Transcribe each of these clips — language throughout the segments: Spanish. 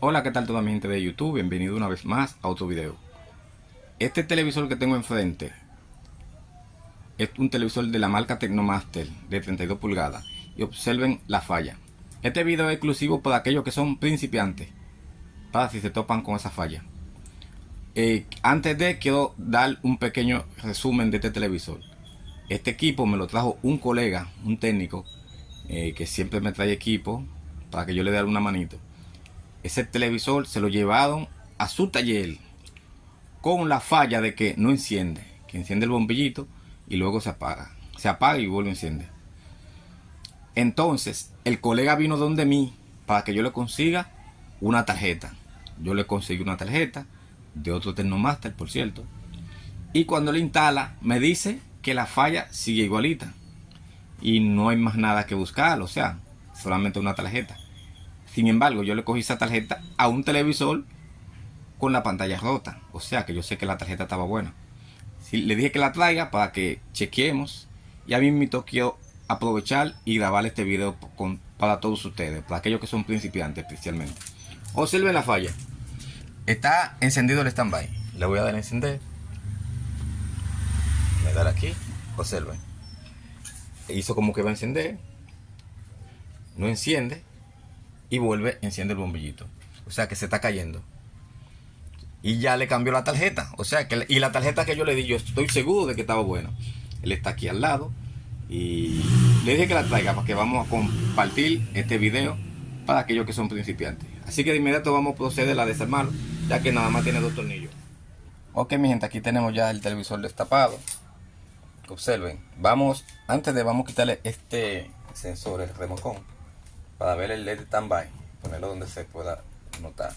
Hola, ¿qué tal toda mi gente de YouTube? Bienvenido una vez más a otro video. Este televisor que tengo enfrente es un televisor de la marca Tecnomaster de 32 pulgadas. Y observen la falla. Este video es exclusivo para aquellos que son principiantes, para si se topan con esa falla. Antes de, quiero dar un pequeño resumen de este televisor. Este equipo me lo trajo un colega, un técnico, que siempre me trae equipo para que yo le dé una manito. Ese televisor se lo llevaron a su taller con la falla de que no enciende, que enciende el bombillito y luego se apaga y vuelve a encender. Entonces el colega vino donde mí para que yo le consiga una tarjeta. Yo le conseguí una tarjeta de otro Tecnomaster, por cierto, y cuando le instala me dice que la falla sigue igualita y no hay más nada que buscar, o sea, solamente una tarjeta. Sin embargo, yo le cogí esa tarjeta a un televisor con la pantalla rota, o sea que yo sé que la tarjeta estaba buena. Le dije que la traiga para que chequeemos, y a mí me quiero aprovechar y grabar este video para todos ustedes, para aquellos que son principiantes especialmente. Observen la falla. Está encendido el standby. Le voy a dar a encender. Voy a dar aquí. Observen. Hizo como que va a encender. No enciende. Y vuelve, enciende el bombillito. O sea que se está cayendo. Y ya le cambió la tarjeta. O sea que, y la tarjeta que yo le di, yo estoy seguro de que estaba buena. Él está aquí al lado. Y le dije que la traiga para que vamos a compartir este video para aquellos que son principiantes. Así que de inmediato vamos a proceder a desarmarlo, ya que nada más tiene 2 tornillos. Ok, mi gente, aquí tenemos ya el televisor destapado. Observen. Antes vamos a quitarle este sensor, el remocón, para ver el LED standby. Ponerlo donde se pueda notar.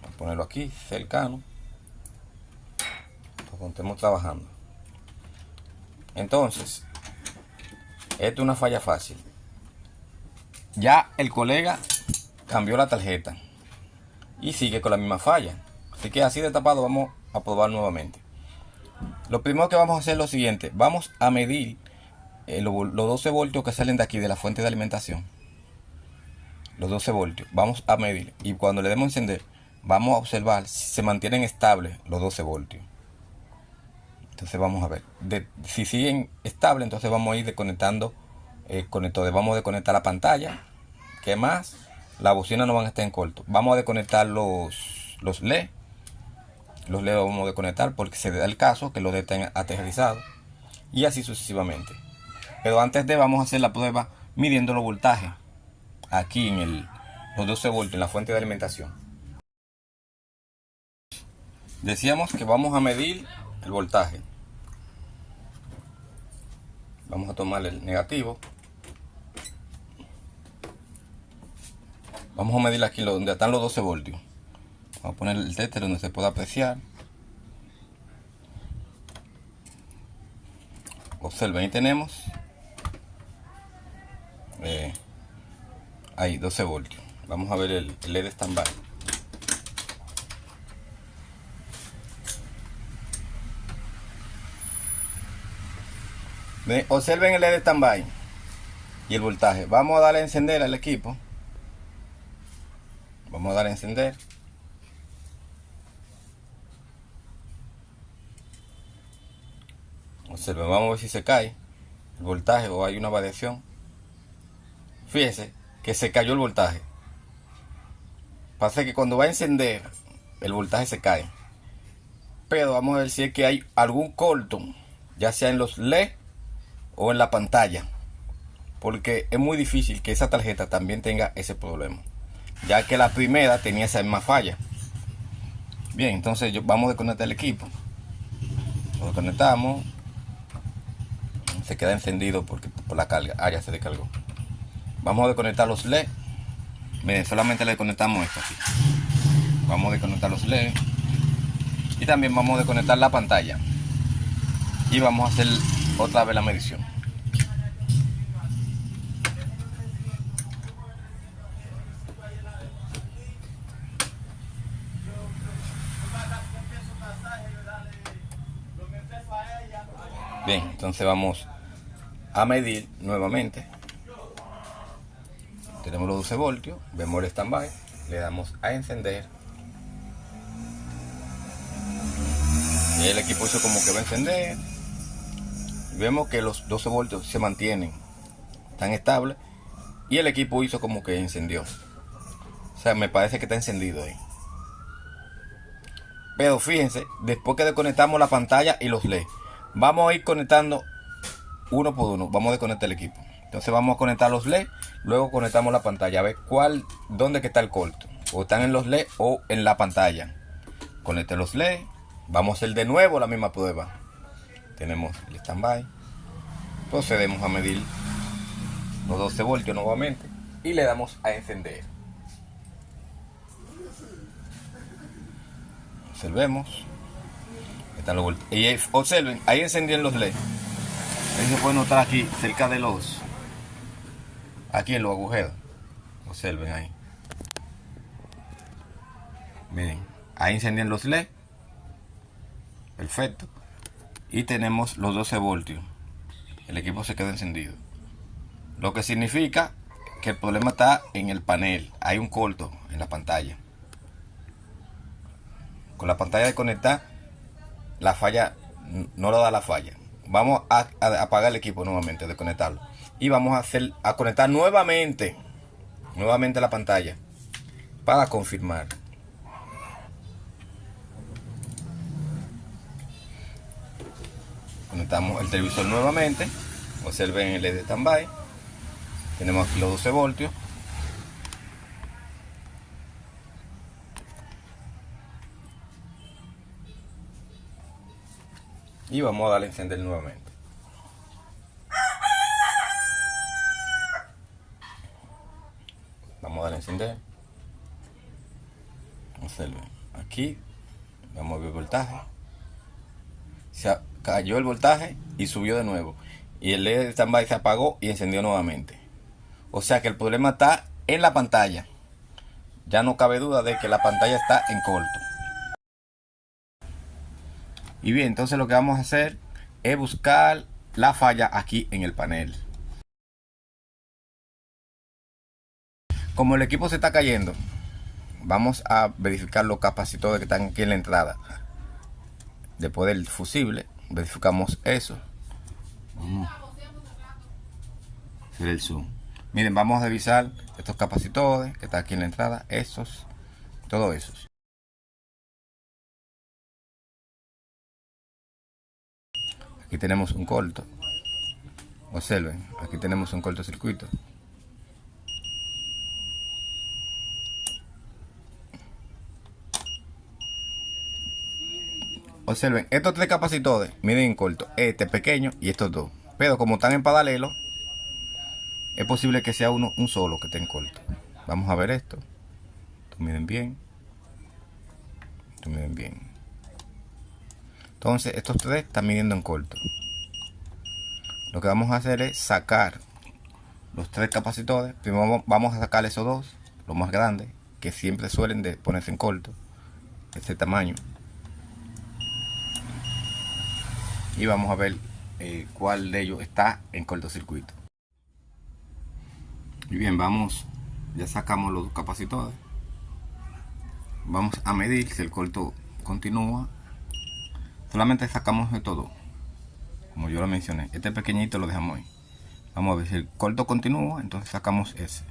Vamos a ponerlo aquí, cercano, para cuando estemos trabajando. Entonces, esto es una falla fácil. Ya el colega cambió la tarjeta y sigue con la misma falla. Así que así de tapado vamos a probar nuevamente. Lo primero que vamos a hacer es lo siguiente. Vamos a medir los 12 voltios que salen de aquí de la fuente de alimentación. Los 12 voltios. Vamos a medir. Y cuando le demos a encender, vamos a observar si se mantienen estables los 12 voltios. Entonces vamos a ver. Si siguen estables, entonces vamos a ir desconectando conectores. Vamos a desconectar la pantalla. ¿Qué más? La bocina no van a estar en corto. Vamos a desconectar los LED. Los LED vamos a desconectar porque se da el caso que los LED estén aterrizados. Y así sucesivamente. Pero antes vamos a hacer la prueba midiendo los voltajes. Aquí en los 12 voltios en la fuente de alimentación. Decíamos que vamos a medir el voltaje. Vamos a tomar el negativo. Vamos a medir aquí donde están los 12 voltios. Vamos a poner el tester donde se pueda apreciar. Observen, ahí tenemos ahí 12 voltios. Vamos a ver el LED standby. Observen el LED standby y el voltaje. Vamos a darle a encender al equipo. Vamos a darle a encender. Observen, vamos a ver si se cae el voltaje o hay una variación. Fíjense que se cayó el voltaje. Pasa que cuando va a encender el voltaje se cae. Pero vamos a ver si es que hay algún corto, ya sea en los LED o en la pantalla, porque es muy difícil que esa tarjeta también tenga ese problema, ya que la primera tenía esa misma falla. Bien, entonces vamos a desconectar el equipo. Lo desconectamos. Se queda encendido porque por la carga. Ya se descargó. Vamos a desconectar los LED. Miren, solamente le desconectamos esto aquí. Vamos a desconectar los LED. Y también vamos a desconectar la pantalla. Y vamos a hacer otra vez la medición. Bien, entonces vamos a medir nuevamente. Tenemos los 12 voltios, vemos el standby. le damos a encender. Y el equipo hizo como que va a encender. Vemos que los 12 voltios se mantienen tan estables. Y el equipo hizo como que encendió. O sea, me parece que está encendido ahí. Pero fíjense, después que desconectamos la pantalla y los LEDs, vamos a ir conectando uno por uno. Vamos a desconectar el equipo. Entonces vamos a conectar los LEDs, luego conectamos la pantalla. A ver dónde que está el corto. O están en los LEDs o en la pantalla. Conecte los LEDs. Vamos a hacer de nuevo la misma prueba. Tenemos el standby. Procedemos a medir los 12 voltios nuevamente. Y le damos a encender. Observemos. Están los voltios. Y observen, ahí encendían los LEDs. Ahí se puede notar aquí, cerca de los... Aquí en los agujeros. Observen ahí. Miren, ahí encendían los LEDs. Perfecto. Y tenemos los 12 voltios. El equipo se queda encendido. Lo que significa que el problema está en el panel. Hay un corto en la pantalla. Con la pantalla de conectar, la falla no lo da la falla. Vamos a apagar el equipo nuevamente, desconectarlo. Y vamos a conectar nuevamente la pantalla para confirmar. Conectamos el televisor nuevamente. Observen el LED de standby. Tenemos aquí los 12 voltios. Y vamos a darle a encender nuevamente. Vamos a darle a encender. Observen. Aquí vamos a ver el voltaje. Se cayó el voltaje y subió de nuevo. Y el LED de standby se apagó y encendió nuevamente. O sea que el problema está en la pantalla. Ya no cabe duda de que la pantalla está en corto. Y bien, entonces lo que vamos a hacer es buscar la falla aquí en el panel. Como el equipo se está cayendo, vamos a verificar los capacitores que están aquí en la entrada. Después del fusible, verificamos eso. Hacer el zoom. Miren, vamos a revisar estos capacitores que están aquí en la entrada, esos, todos esos. Aquí tenemos un corto. Observen, aquí tenemos un cortocircuito. Observen, estos tres capacitores miden en corto, este pequeño y estos dos. Pero como están en paralelo, es posible que sea un solo que esté en corto. Vamos a ver esto. Estos miden bien. Estos miden bien. Entonces, estos tres están midiendo en corto. Lo que vamos a hacer es sacar los tres capacitores. Primero vamos a sacar esos dos, los más grandes, que siempre suelen de ponerse en corto. Este tamaño. Y vamos a ver cuál de ellos está en cortocircuito. Y bien, ya sacamos los dos capacitores. Vamos a medir si el corto continúa. Solamente sacamos de todo, como yo lo mencioné. Este pequeñito lo dejamos ahí. Vamos a ver si el corto continúa, entonces sacamos ese.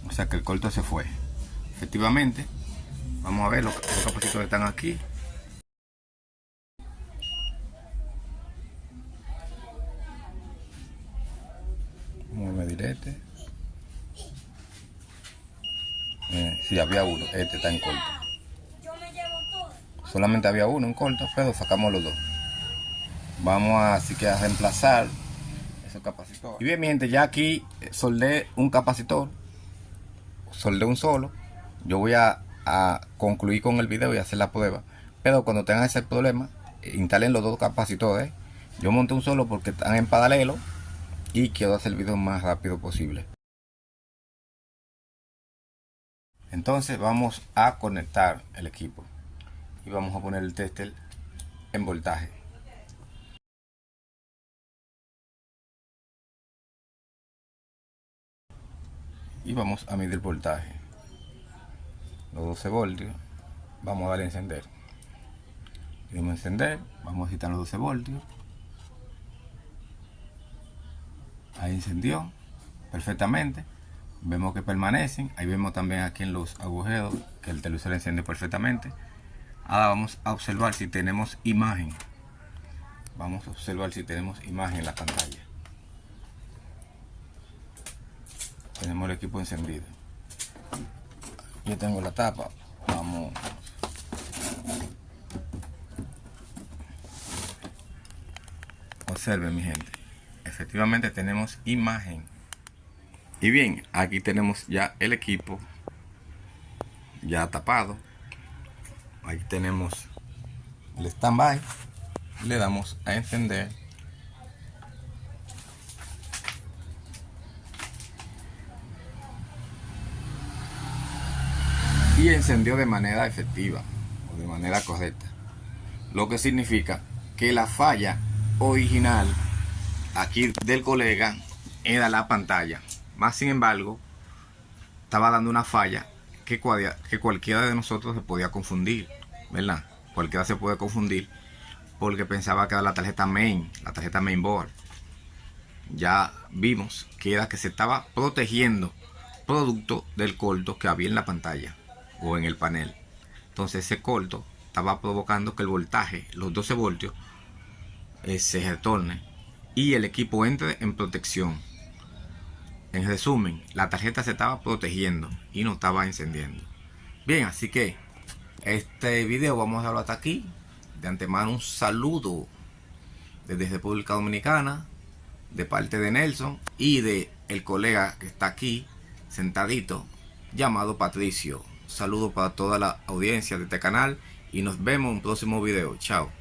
O sea que el corto se fue. Efectivamente, vamos a ver los capacitores están aquí. Vamos a medir este. Si había uno, este está en corto. Solamente había uno en corto, pero sacamos los dos. Vamos así que a reemplazar esos capacitores. Y bien, mi gente, ya aquí soldé un capacitor. Soldé un solo. Yo voy a concluir con el video y hacer la prueba. Pero cuando tengan ese problema, instalen los dos capacitores. Yo monté un solo porque están en paralelo y quiero hacer el video más rápido posible. Entonces vamos a conectar el equipo y vamos a poner el tester en voltaje. y vamos a medir voltaje. Los 12 voltios. Vamos a darle a encender. Vamos a encender, vamos a quitar los 12 voltios. Ahí encendió perfectamente. Vemos que permanecen. Ahí vemos también aquí en los agujeros que el televisor enciende perfectamente. Ahora vamos a observar si tenemos imagen. Vamos a observar si tenemos imagen en la pantalla. Tenemos el equipo encendido. Yo tengo la tapa. Vamos. Observen, mi gente. Efectivamente tenemos imagen. Y bien, aquí tenemos ya el equipo ya tapado. Aquí tenemos el standby. Le damos a encender. Y encendió de manera efectiva o de manera correcta. Lo que significa que la falla original aquí del colega era la pantalla. Más sin embargo, estaba dando una falla que cualquiera de nosotros se podía confundir, ¿verdad? Cualquiera se puede confundir porque pensaba que era la tarjeta mainboard. Ya vimos que era que se estaba protegiendo producto del corto que había en la pantalla o en el panel. Entonces ese corto estaba provocando que el voltaje, los 12 voltios, se retorne y el equipo entre en protección. En resumen, la tarjeta se estaba protegiendo y no estaba encendiendo. Bien, así que este video vamos a dejarlo hasta aquí. De antemano un saludo desde República Dominicana de parte de Nelson y de el colega que está aquí sentadito llamado Patricio. Saludo para toda la audiencia de este canal y nos vemos en un próximo video. Chao.